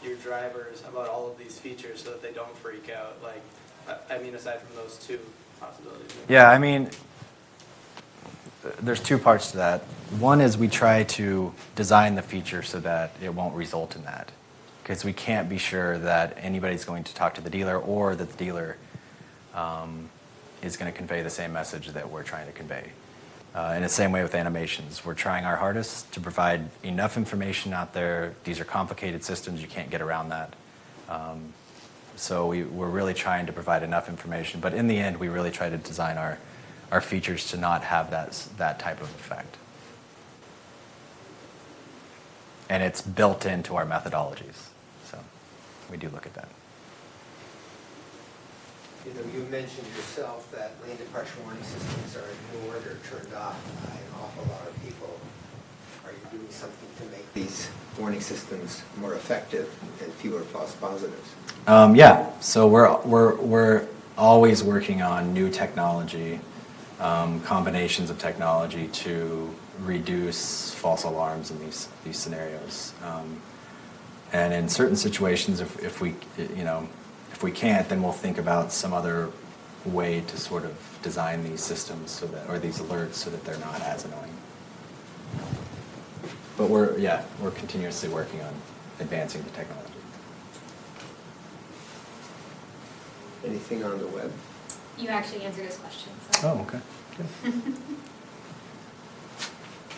your drivers about all of these features so that they don't freak out? Like, I mean, aside from those two possibilities. yeah, I mean, there's two parts to that. One is we try to design the feature so that it won't result in that, because we can't be sure that anybody's going to talk to the dealer, or that the dealer is going to convey the same message that we're trying to convey. In the same way with animations, we're trying our hardest to provide enough information out there. These are complicated systems, you can't get around that. So we're really trying to provide enough information, but in the end, we really try to design our features to not have that type of effect. And it's built into our methodologies, so we do look at that. You know, you mentioned yourself that lane departure warning systems are ignored or turned off by an awful lot of people. Are you doing something to make these warning systems more effective and fewer false positives? Yeah, so we're always working on new technology, combinations of technology to reduce false alarms in these scenarios. And in certain situations, if we, you know, if we can't, then we'll think about some other way to sort of design these systems so that, or these alerts so that they're not as annoying. But we're continuously working on advancing the technology. Anything on the web? You actually answered his question. So. Oh, okay. Good.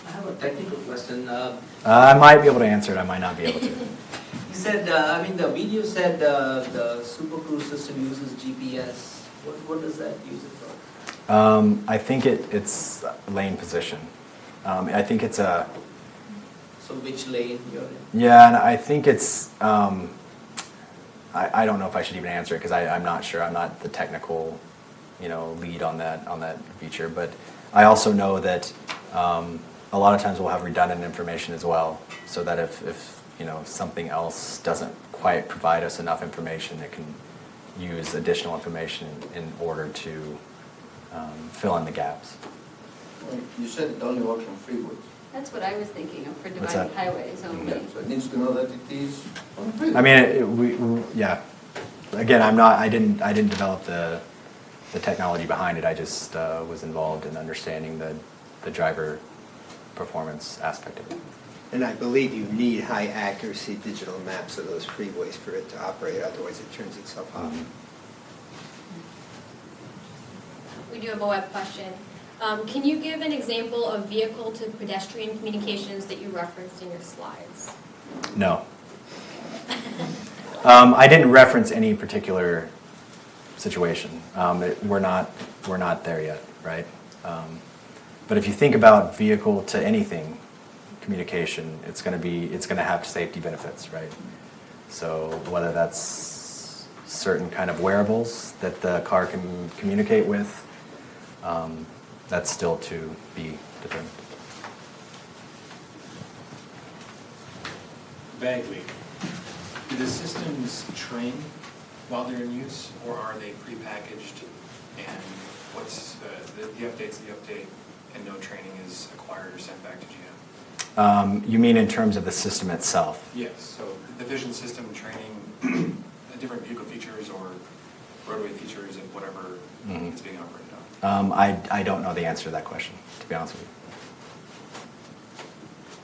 I have a technical question. I might be able to answer it. I might not be able to. You said, I mean, the video said the Supercruise system uses GPS. What does that use it for? I think it's lane position. I think it's a. So which lane you're in? Yeah, and I think it's. I don't know if I should even answer it because I'm not sure. I'm not the technical, lead on that feature. But I also know that a lot of times we'll have redundant information as well, so that if something else doesn't quite provide us enough information, it can use additional information in order to fill in the gaps. You said it only works on freeways. That's what I was thinking of for What's divided that? highways only. So it needs to know that it is on freeway. I mean, yeah. Again, I didn't develop the technology behind it. I just was involved in understanding the driver performance aspect of it. And I believe you need high accuracy digital maps of those freeways for it to operate, otherwise it turns itself off. We do have a web question. Can you give an example of vehicle to pedestrian communications that you referenced in your slides? No. I didn't reference any particular situation. We're not there yet, right? But if you think about vehicle to anything communication, it's going to have safety benefits, right? So whether that's certain kind of wearables that the car can communicate with, that's still to be determined. Vaguely, do the systems train while they're in use, or are they prepackaged and what's the updates the update and no training is acquired or sent back to GM? You mean in terms of the system itself? Yes, so the vision system training different vehicle features or roadway features and whatever it's being operated on. I don't know the answer to that question, to be honest with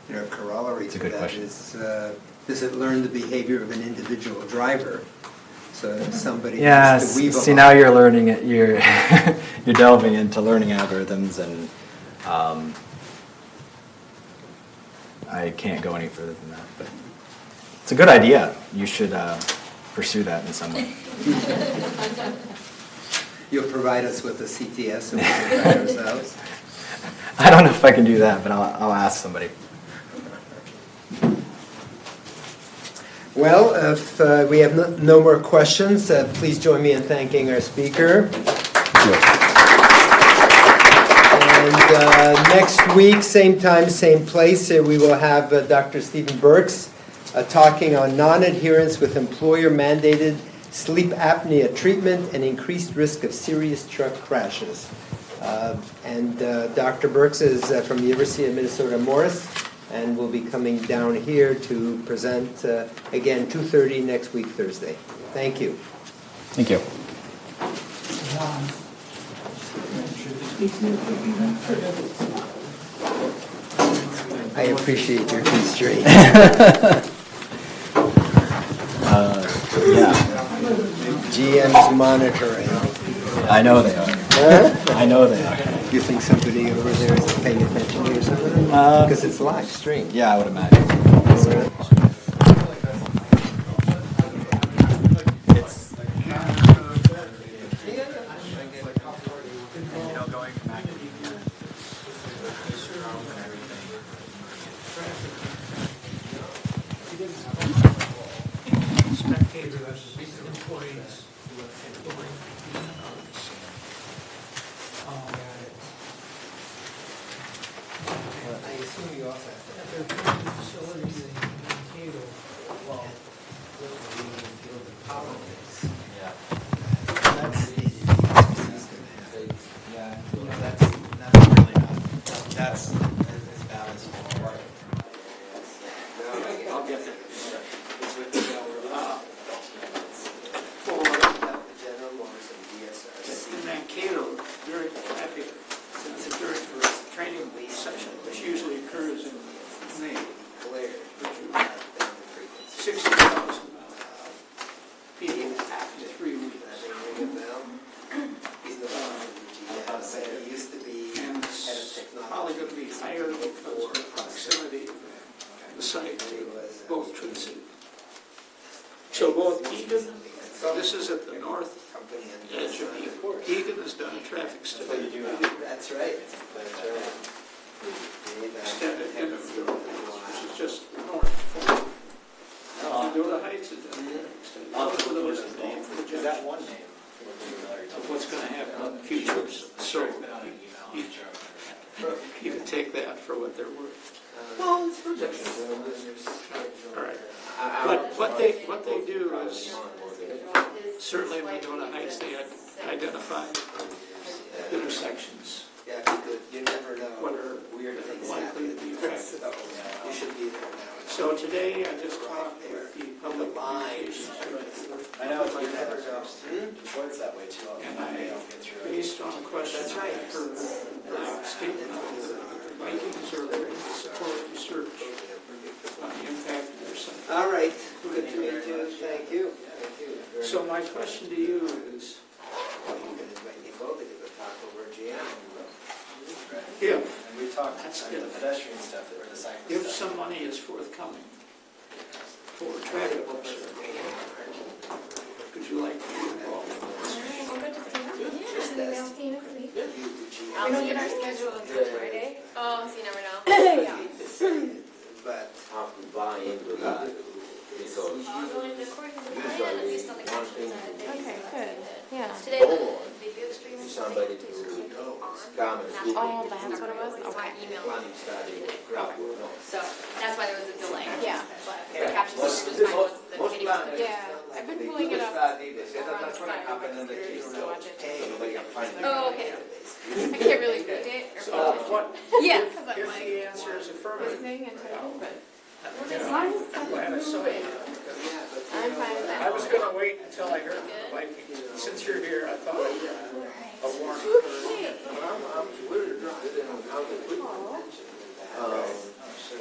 you. A corollary It's a to good that question. is, does it learn the behavior of an individual driver? So if somebody Yeah, has to weave see, a now you're learning it. You're you're delving into learning algorithms, and I can't go any further than that. But it's a good idea. You should pursue that in some way. You'll provide us with a CTS and we can try ourselves. I don't know if I can do that, but I'll ask somebody. Well, if we have no more questions, please join me in thanking our speaker. And next week, same time, same place, we will have Dr. Stephen Burks talking on non-adherence with employer-mandated sleep apnea treatment and increased risk of serious truck crashes. And Dr. Burks is from the University of Minnesota Morris and will be coming down here to present again 2:30 next week, Thursday. Thank you. Thank you. I appreciate your constraint. Yeah, GM's monitoring. I know they are. Huh? I know they are. You think somebody over there is paying attention to you or something? Because it's live streamed. Yeah, I would imagine. So both Egan, this is at the north edge of Egan. Egan has done a traffic study. That's right. Extended head of the road, which is just north. Dakota Heights has done a traffic study. Both of those are named Is that one name? of what's going to happen in the future. So you can take that for what they're worth. Well, it's projections. All right. But what they do is, certainly in Dakota Heights, they identify intersections, Yeah, because you never know. what are Weird things likely to happen. be affected. So, you should be there now. So today, I just talked with the public lines. communications. I know, you never know. Detroit's that way too. And I, based on questions I heard, statement that Vikings are ready to support research on the impact of their site. All right, good to meet you, thank you. Thank you. So my question to you is, When you go, they could talk over GM. if, And we talked That's on the it. pedestrian stuff, or the cycle if stuff. some money is forthcoming for traffic research, would you like to be involved in this? Well, good to see you. Just And then that. I'll see you next week. We We don't get our schedule until Friday. Oh, so you never know. But Have to buy into that because I'll go into court with the client, at least on the questions that I did. Okay, good. Yeah. Today, don't the want video stream is somebody to come and do Oh, that's what it was? It's my Okay. email. planning study, graph, no. So that's why there was a delay. Yeah. But the captions was fine once the Most video. planners, Yeah, I've been they pulling do it the up. study, they say that around that's the gonna side happen of and the the kids series to don't, watch it. so nobody can find it. Oh, okay. I can't really read it or So pay attention. what, Yeah. Because I'm if like the answer is affirmative, listening and typing, but you as know, long as stuff glad I is saw moving, you. I'm fine with I that. was gonna wait until I heard from the Vikings. Since you're here, I thought I'd get a warrant.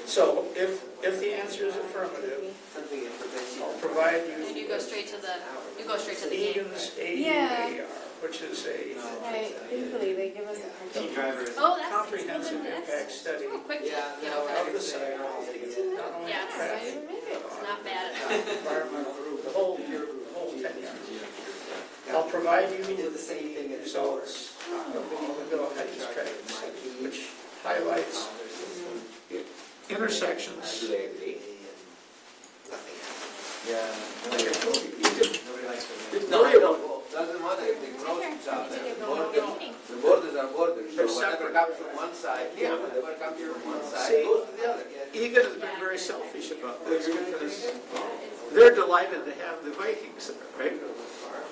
So if the answer is affirmative, I'll provide And you you go straight to the game. Egan's Yeah. AUAR, which is a Right, thankfully they give us attention. drivers. Oh, that's comprehensive impact study Oh, quick. Yeah, Yeah, no, okay. of the site, not only Yeah, it's I traffic, didn't make it. It's not bad at all. environmental, the whole 10 years. I'll provide you We did the same thing at results of the Bill Heights traffic study, which highlights intersections. Do they agree? Yeah. Like I told you, you didn't Nobody likes to. didn't No, worry I about don't, doesn't matter if the roads are there, the Well, borders are borders, so They're whatever separate. comes from one side, yeah, whatever comes from one side See, goes to the other. Egan has been very selfish about this because they're delighted to have the Vikings there, right?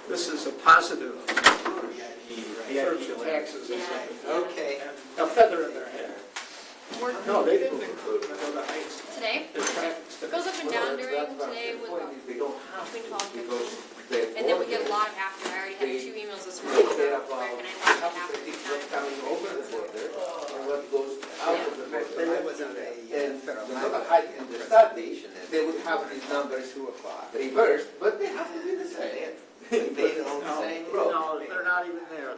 This is a positive in terms of taxes, and Okay. a feather in their hat. No, they didn't include Dakota Heights, Today, their traffic it study. goes up and down during today with They don't have between 12 and because 15. the And then we get a lot of after. I already had 2 emails this morning They're about where about can I find half after of the what's time. coming over the border and what goes out of the border. I was on a And federal the highway height in the study, presentation. they would have these numbers reversed, but they have to be the same. They don't No, same road. no, they're not even there.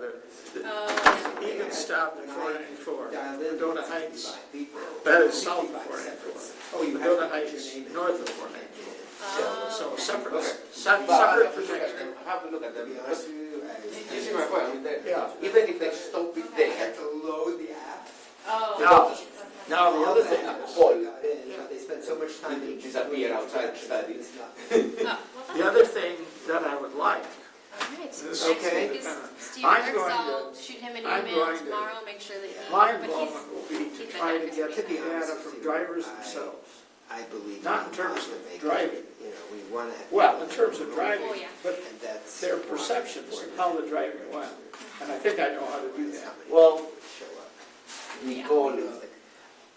Oh, Egan stopped at 494. Dialed in. Dakota Heights, People. that is south of 494. Oh, you have Dakota to put your Heights, name in. north of 494. Oh. So separate, Okay. separate But I have to look projection. at them, I have to look at To them, be because honest with you, you see my point, I mean, Yeah. even if they stop it I there, had to load the app. Oh. Now the other thing is, Paul, Got in, but they spent so much time. They disappear outside the study. It's not- Oh, well, the other thing that I would like, alright, so This- next Okay. week is Steve I'm Ertz, going I'll to- shoot him an I'm email going to- tomorrow, make sure that he, my but he's, involvement will be to he's been try to back this get week. To be honest data with from you, drivers I- themselves. I believe. Not in terms of positive driving. You know, we want to. Well, in terms of Oh, driving, yeah. but And that's. their perceptions of how the driving went. And I think I know how to do that. Well, Show up. we Yeah. call You it know, like,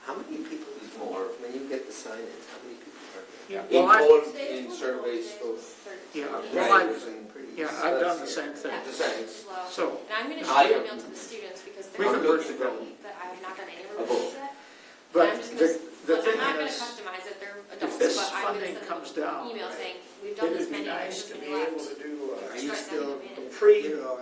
how many people is more when you get the sign-ins, how many people are Yeah, well, I, involved Today's in was a surveys little of day, yeah, it's well, drivers I've, and pretty? yeah, I've done the same thing. Yeah. the same. slow. So, And I'm gonna I shoot an am- email to the students because We they're can on work the together. study that I have not done any Above. reviews yet. but I'm just gonna, the I'm thing not gonna is, customize it, they're if adults, this but I'm gonna funding send comes them down, an email saying, we've done it'd this be many, nice this to many be able left. to do Are you Start sending still, them in. a pre, you know,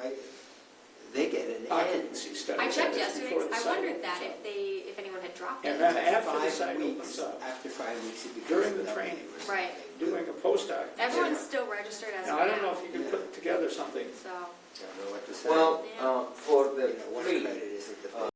They get an occupancy study. I checked That is yesterday, before the 'cause I site wondered that opens if anyone had dropped up. it. And then after the 5 site weeks, opens up, after 5 weeks, it becomes during the another training, neighbor's Right. thing. doing a postdoc. Everyone's still registered as of Now, I don't know now, if you can put together something so. Don't know what to say. Well, Yeah. for the You know, what fleet, credit is it that